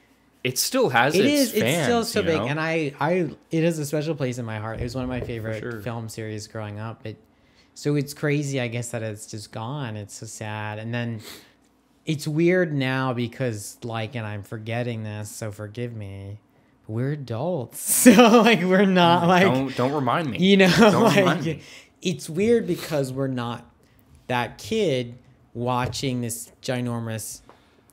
It still has its fans, it's still so big, know? and it has a special place in my heart. It was one of my favorite film series growing up. So it's crazy, I guess, that it's just gone. It's so sad. And then it's weird now because, like, and I'm forgetting this, so forgive me, we're adults. So, like, we're not, like... Don't remind me. You know, don't like, remind me. It's weird because we're not that kid watching this ginormous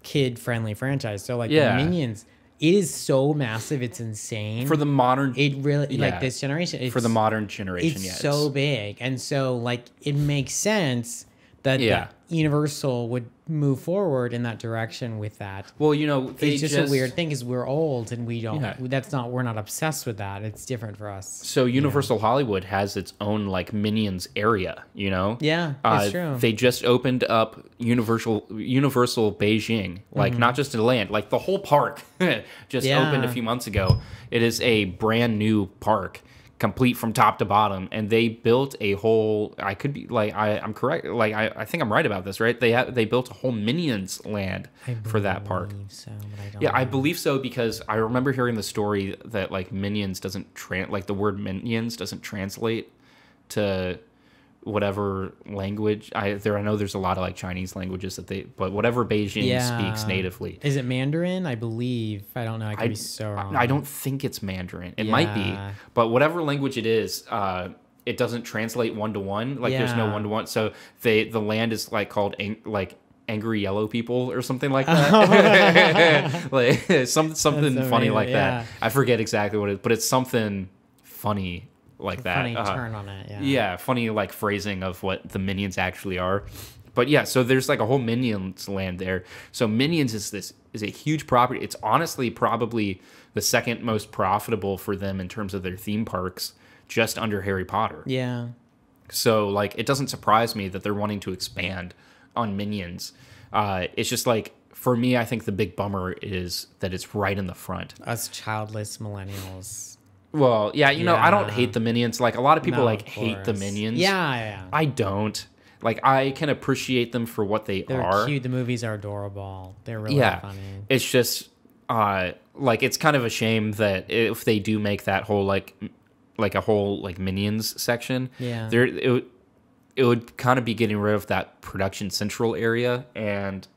kid-friendly franchise. So, like, Minions... It is so massive, it's insane. For the modern... It really... Like, this generation... For the modern generation, it's so big. And so, like, it makes sense that Universal would move forward in that direction with that. Well, you know... It's just a weird thing because we're old and we don't... We're not obsessed with that. It's different for us. So Universal Hollywood has its own, like, Minions area, you know? Yeah, that's true. They just opened up Universal Beijing. Like, not just a land. Like, the whole park just opened a few months ago. It is a brand new park, complete from top to bottom, and they built a whole... I could be like, I'm correct. Like, I think I'm right about this, right? They built a whole Minions land for that park. So, but I don't Yeah, know. I believe so because I remember hearing the story that like Minions doesn't like the word Minions doesn't translate to whatever language. I know there's a lot of like Chinese languages but whatever Beijing speaks natively. Is it Mandarin? I believe. I don't know. I could be so wrong. I don't think it's Mandarin. It might be, but whatever language it is, it doesn't translate 1-to-1. Like there's no 1-to-1. So the land is like called angry yellow people or something like that. Like something funny like that. I forget exactly what it is, but it's something funny like that. Funny turn on it. Yeah, funny like phrasing of what the Minions actually are. But yeah, so there's like a whole Minions land there. So Minions is a huge property. It's honestly probably the second most profitable for them in terms of their theme parks, just under Harry Potter. Yeah. So like it doesn't surprise me that they're wanting to expand on Minions. It's just like, for me, I think the big bummer is that it's right in the front. Us childless millennials. Well, yeah, you know, I don't hate the Minions. Like a lot of people hate the Minions. Yeah. I don't. Like I can appreciate them for what They're are. cute. The movies are adorable. They're really funny. It's just like it's kind of a shame that if they do make that whole like a whole like Minions section, it would kind of be getting rid of that production central area, and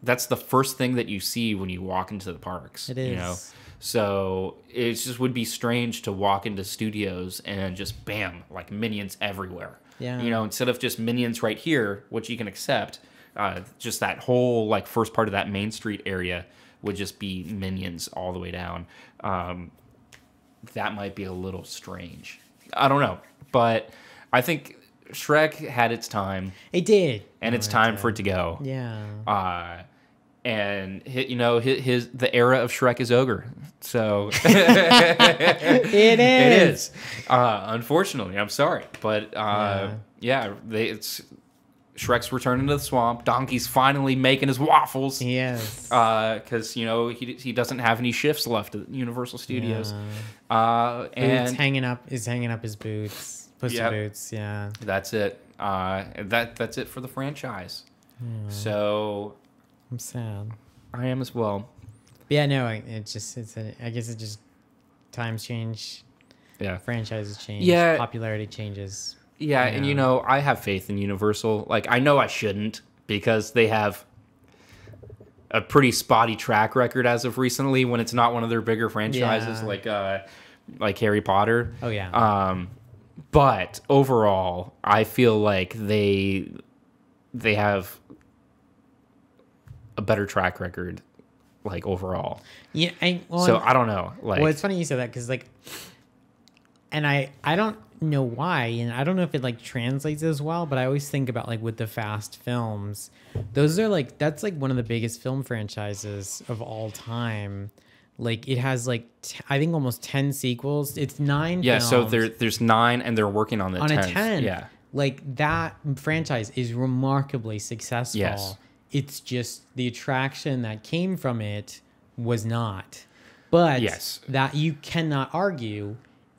that's the first thing that you see when you walk into the parks. It is. You know? So it just would be strange to walk into studios and just bam, like Minions everywhere. Yeah. You know, instead of just Minions right here, which you can accept, just that whole like first part of that Main Street area would just be Minions all the way down. That might be a little strange. I don't know, but I think Shrek had its time. It did. And it's time for it to go. Yeah. And the era of Shrek is ogre. So it is. Unfortunately, I'm sorry, but it's Shrek's returning to the swamp. Donkey's finally making his waffles. Yes. Because he doesn't have any shifts left at Universal Studios. And he's hanging up his boots, pussy boots. Yeah. That's it. That's it for the franchise. Yeah. So. I'm sad. I am as well. But yeah, no, I guess it just times change. Yeah. Franchises change. Yeah. Popularity changes. Yeah, and I have faith in Universal. Like, I know I shouldn't because they have a pretty spotty track record as of recently when it's not one of their bigger franchises like Harry Potter. Oh yeah. But overall, I feel like they have a better track record, like overall. Yeah. So I don't know. Like, well, it's funny you said that because and I don't know why, and I don't know if it like translates as well, but I always think about like with the Fast films, those are like that's like one of the biggest film franchises of all time. Like it has like I think almost 10 sequels. It's 9 yeah, films. so there's 9 and they're working on the 10th. A 10. Yeah. Like that franchise is remarkably successful. Yes. It's just the attraction that came from it was not. But yes, that you cannot argue.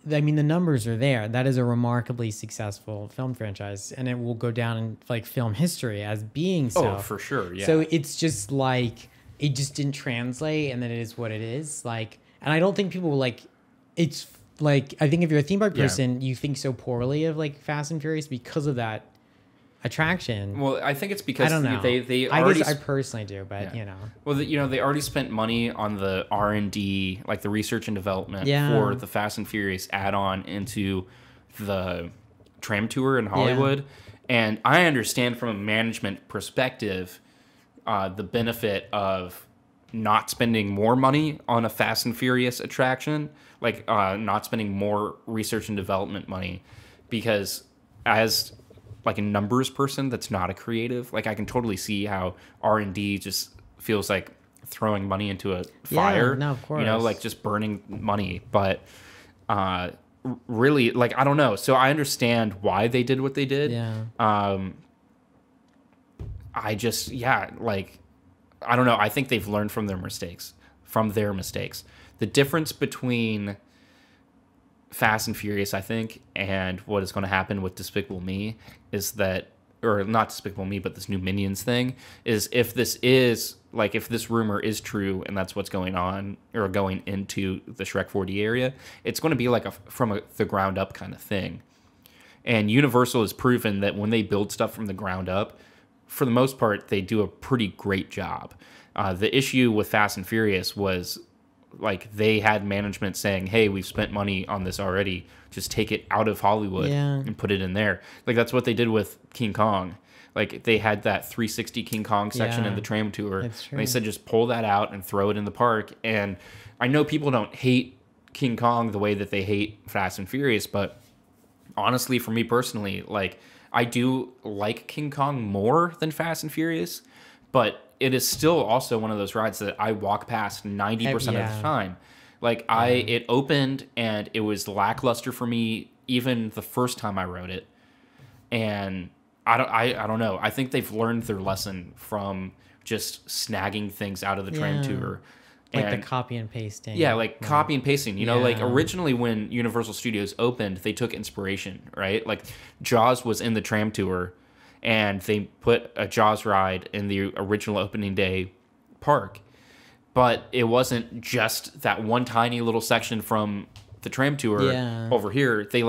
I mean, the numbers are there. That is a remarkably successful film franchise, and it will go down in like film history as being so. Oh, for sure. Yeah. So it's just like it just didn't translate, and then it is what it is. Like, and I don't think people like. It's like I think if you're a theme park person, you think so poorly of like Fast and Furious because of that attraction. Well, I think it's because I don't know. they I already. guess I personally do, but Well, they already spent money on the R&D, like the research and development for the Fast and Furious add-on into the tram tour in Hollywood, and I understand from a management perspective the benefit of not spending more money on a Fast and Furious attraction, like not spending more research and development money, because as like a numbers person that's not a creative, like I can totally see how R&D just feels like throwing money into a fire. No, of course. Like just burning money. But really, like, I don't know. So I understand why they did what they did. Yeah. I just, like, I don't know. I think they've learned from their mistakes. The difference between Fast and Furious, I think, and what is going to happen with Despicable Me is that, or not Despicable Me, but this new Minions thing, is if this rumor is true and that's what's going on or going into the Shrek 4D area, it's going to be like the ground up kind of thing. And Universal has proven that when they build stuff from the ground up, for the most part, they do a pretty great job. The issue with Fast and Furious was like they had management saying, hey, we've spent money on this already, just take it out of Hollywood and put it in there. Like that's what they did with King Kong. Like they had that 360 King Kong section in the tram tour. And they said just pull that out and throw it in the park. And I know people don't hate King Kong the way that they hate Fast and Furious, but honestly, for me personally, like I do like King Kong more than Fast and Furious, but it is still also one of those rides that I walk past 90% of the time. Like it opened and it was lackluster for me even the first time I rode it. And I don't know. I think they've learned their lesson from just snagging things out of the tram tour. Like the copy and pasting. Yeah, like copy and pasting. Like originally when Universal Studios opened, they took inspiration, right? Like Jaws was in the tram tour, and they put a Jaws ride in the original opening day park. But it wasn't just that one tiny little section from the tram tour over here. They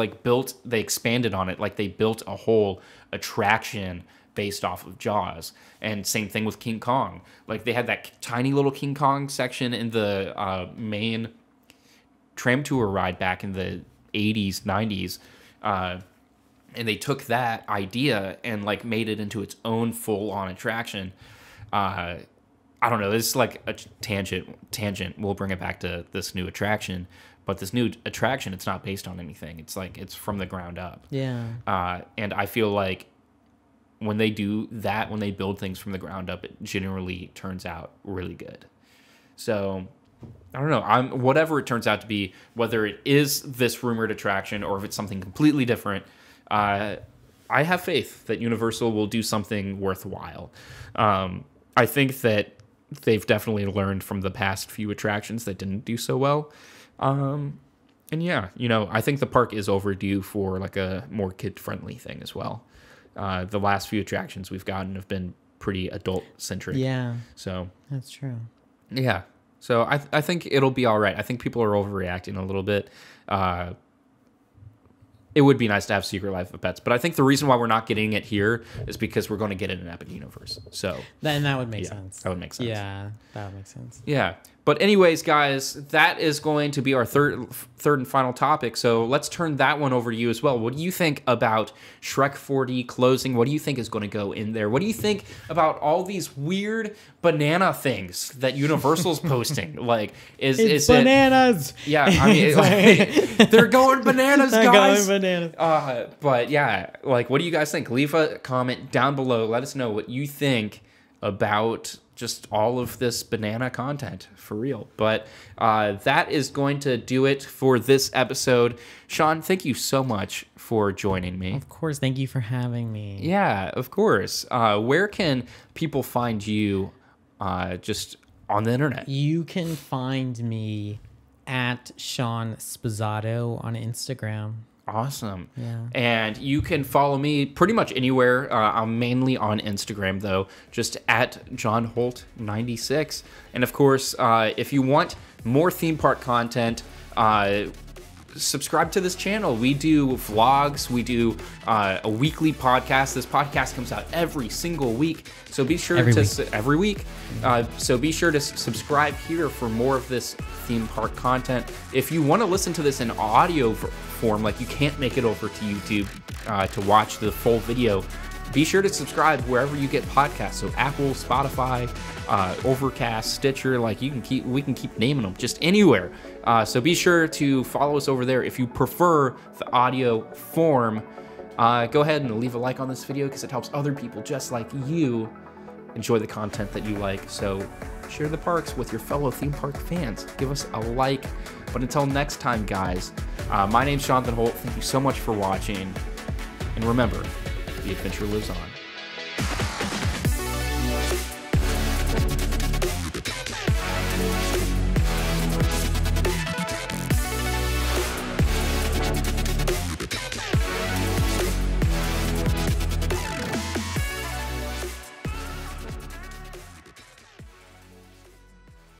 they expanded on it. Like they built a whole attraction based off of Jaws. And same thing with King Kong. Like they had that tiny little King Kong section in the main tram tour ride back in the 80s, 90s. And they took that idea and like made it into its own full-on attraction. I don't know. This is like a tangent. We'll bring it back to this new attraction. But this new attraction, it's not based on anything. It's like it's from the ground up. Yeah. And I feel like when they do that, when they build things from the ground up, it generally turns out really good. So I don't know. Whatever it turns out to be, whether it is this rumored attraction or if it's something completely different, I have faith that Universal will do something worthwhile. I think that they've definitely learned from the past few attractions that didn't do so well. And yeah, I think the park is overdue for like a more kid-friendly thing as well. The last few attractions we've gotten have been pretty adult-centric. Yeah. So that's true. Yeah. So I think it'll be all right. I think people are overreacting a little bit. it would be nice to have Secret Life of Pets. But I think the reason why we're not getting it here is because we're going to get it in Epic Universe. So Then that would make sense. that would make sense. Yeah, that would make sense. Yeah. But anyways, guys, that is going to be our third and final topic. So let's turn that one over to you as well. What do you think about Shrek 4D closing? What do you think is going to go in there? What do you think about all these weird banana things that Universal's posting? Like, is bananas? It, yeah, I mean, they're going bananas, They're guys. going bananas. But yeah, like, what do you guys think? Leave a comment down below. Let us know what you think about just all of this banana content, for real. But that is going to do it for this episode. Sean, thank you so much for joining me. Of course, thank you for having me. Yeah, of course. Where can people find you just on the internet? You can find me at Sean Spazzato on Instagram. Awesome. Yeah. And you can follow me pretty much anywhere. I'm mainly on Instagram, though, just at John Holt 96. And of course, if you want more theme park content, subscribe to this channel. We do vlogs. We do a weekly podcast. This podcast comes out every single week. So be sure every week. So be sure to subscribe here for more of this theme park content. If you want to listen to this in audio form, like you can't make it over to YouTube to watch the full video, be sure to subscribe wherever you get podcasts. So Apple, Spotify, Overcast, Stitcher, like we can keep naming them just anywhere. So be sure to follow us over there. If you prefer the audio form, go ahead and leave a like on this video because it helps other people just like you enjoy the content that you like. So share the parks with your fellow theme park fans. Give us a like. But until next time, guys, my name's Jonathan Holt. Thank you so much for watching. And remember, the adventure lives on.